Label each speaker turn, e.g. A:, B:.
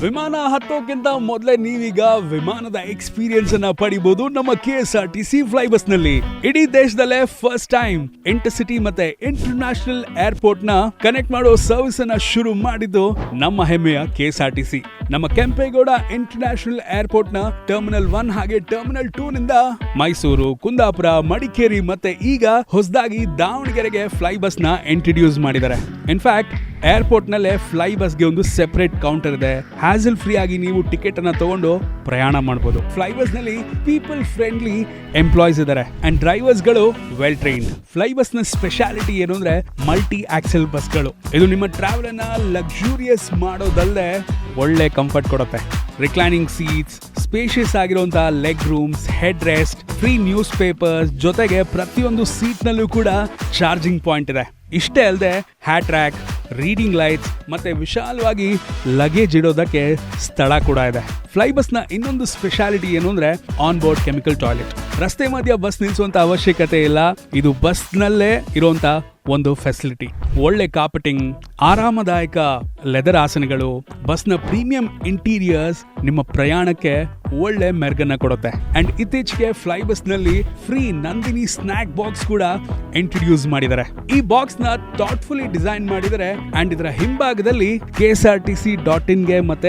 A: ವಿಮಾನ ಹತ್ತೋಕ್ಕಿಂತ ಮೊದಲೇ ನೀವೀಗ ವಿಮಾನದ ಎಕ್ಸ್ಪೀರಿಯನ್ಸ್ ಅನ್ನ ಪಡಿಬಹುದು ನಮ್ಮ KSRTC ಫ್ಲೈ ಬಸ್ ನಲ್ಲಿ. ಇಡೀ ದೇಶದಲ್ಲೇ ಫಸ್ಟ್ ಟೈಮ್ ಇಂಟರ್ಸಿಟಿ ಮತ್ತೆ ಇಂಟರ್ನ್ಯಾಷನಲ್ ಏರ್ಪೋರ್ಟ್ ನ ಕನೆಕ್ಟ್ ಮಾಡೋ ಸರ್ವಿಸ್ ಅನ್ನ ಶುರು ಮಾಡಿದ್ದು ನಮ್ಮ ಹೆಮ್ಮೆಯ KSRTC. ನಮ್ಮ ಕೆಂಪೇಗೌಡ ಇಂಟರ್ನ್ಯಾಷನಲ್ ಏರ್ಪೋರ್ಟ್ ನ ಟರ್ಮಿನಲ್ 1 ಹಾಗೆ ಟರ್ಮಿನಲ್ 2 ನಿಂದ ಮೈಸೂರು, ಕುಂದಾಪುರ, ಮಡಿಕೇರಿ ಮತ್ತೆ ಈಗ ಹೊಸದಾಗಿ ದಾವಣಗೆರೆಗೆ ಫ್ಲೈ ಬಸ್ ನ ಇಂಟ್ರೊಡ್ಯೂಸ್ ಮಾಡಿದ್ದಾರೆ. ಇನ್ಫ್ಯಾಕ್ಟ್ ಏರ್ಪೋರ್ಟ್ ನಲ್ಲೇ ಫ್ಲೈ ಬಸ್ಗೆ ಒಂದು ಸೆಪರೇಟ್ ಕೌಂಟರ್ ಇದೆ. ಹ್ಯಾಸಲ್ ಫ್ರೀ ಆಗಿ ನೀವು ಟಿಕೆಟ್ ಅನ್ನ ತಗೊಂಡು ಪ್ರಯಾಣ ಮಾಡಬಹುದು. ಫ್ಲೈ ಬಸ್ ನಲ್ಲಿ ಪೀಪಲ್ ಫ್ರೆಂಡ್ಲಿ ಎಂಪ್ಲಾಯ್ಸ್ ಇದ್ದಾರೆ ಅಂಡ್ ಡ್ರೈವರ್ಸ್ ಗಳು ವೆಲ್ ಟ್ರೈನ್ಡ್. ಫ್ಲೈ ಬಸ್ ನ ಸ್ಪೆಷಾಲಿಟಿ ಏನು ಅಂದ್ರೆ ಮಲ್ಟಿ ಆಕ್ಸೆಲ್ ಬಸ್ಗಳು. ಇದು ನಿಮ್ಮ ಟ್ರಾವೆಲ್ ಅನ್ನ ಲಕ್ಸುರಿಯಸ್ ಮಾಡೋದಲ್ಲದೆ ಒಳ್ಳೆ ಕಂಫರ್ಟ್ ಕೊಡುತ್ತೆ. ರಿಕ್ಲೈನಿಂಗ್ ಸೀಟ್ಸ್, ಸ್ಪೇಷಿಯಸ್ ಆಗಿರುವಂತಹ leg rooms, head rest, free news papers, ಜೊತೆಗೆ ಪ್ರತಿಯೊಂದು ಸೀಟ್ ನಲ್ಲೂ ಕೂಡ ಚಾರ್ಜಿಂಗ್ ಪಾಯಿಂಟ್ ಇದೆ. ಇಷ್ಟೇ ಅಲ್ಲದೆ ಹ್ಯಾಟ್ ಟ್ರ್ಯಾಕ್, ರೀಡಿಂಗ್ ಲೈಟ್ಸ್ ಮತ್ತೆ ವಿಶಾಲವಾಗಿ ಲಗೇಜ್ ಇಡೋದಕ್ಕೆ ಸ್ಥಳ ಕೂಡ ಇದೆ. ಫ್ಲೈ ಬಸ್ ನ ಇನ್ನೊಂದು ಸ್ಪೆಷಾಲಿಟಿ ಏನು ಅಂದ್ರೆ ಆನ್ ಬೋರ್ಡ್ ಕೆಮಿಕಲ್ ಟಾಯ್ಲೆಟ್. ರಸ್ತೆ ಮಧ್ಯ ಬಸ್ ನಿಲ್ಲಿಸುವಂತ ಅವಶ್ಯಕತೆ ಇಲ್ಲ. ಇದು ಬಸ್ ನಲ್ಲೇ ಇರುವಂತ ಒಂದು ಫೆಸಿಲಿಟಿ. ಒಳ್ಳೆ ಕಾರ್ಪೆಟಿಂಗ್, ಆರಾಮದಾಯಕ ಲೆದರ್ ಆಸನಗಳು, ಬಸ್ನ ಪ್ರೀಮಿಯಂ ಇಂಟೀರಿಯರ್ಸ್ ನಿಮ್ಮ ಪ್ರಯಾಣಕ್ಕೆ ಒಳ್ಳೆ ಮೆರುಗನ್ನ ಕೊಡುತ್ತೆ. ಅಂಡ್ ಇತ್ತೀಚೆಗೆ ಫ್ಲೈ ಬಸ್ ನಲ್ಲಿ ಫ್ರೀ ನಂದಿನಿ ಸ್ನಾಕ್ ಬಾಕ್ಸ್ ಕೂಡ ಇಂಟ್ರೊಡ್ಯೂಸ್ ಮಾಡಿದ್ದಾರೆ. ಈ ಬಾಕ್ಸ್ ನ ಥಾಟ್ಫುಲಿ ಡಿಸೈನ್ ಮಾಡಿದರೆ ಅಂಡ್ ಇದರ ಹಿಂಭಾಗದಲ್ಲಿ KSRTC.in ಗೆ ಮತ್ತೆ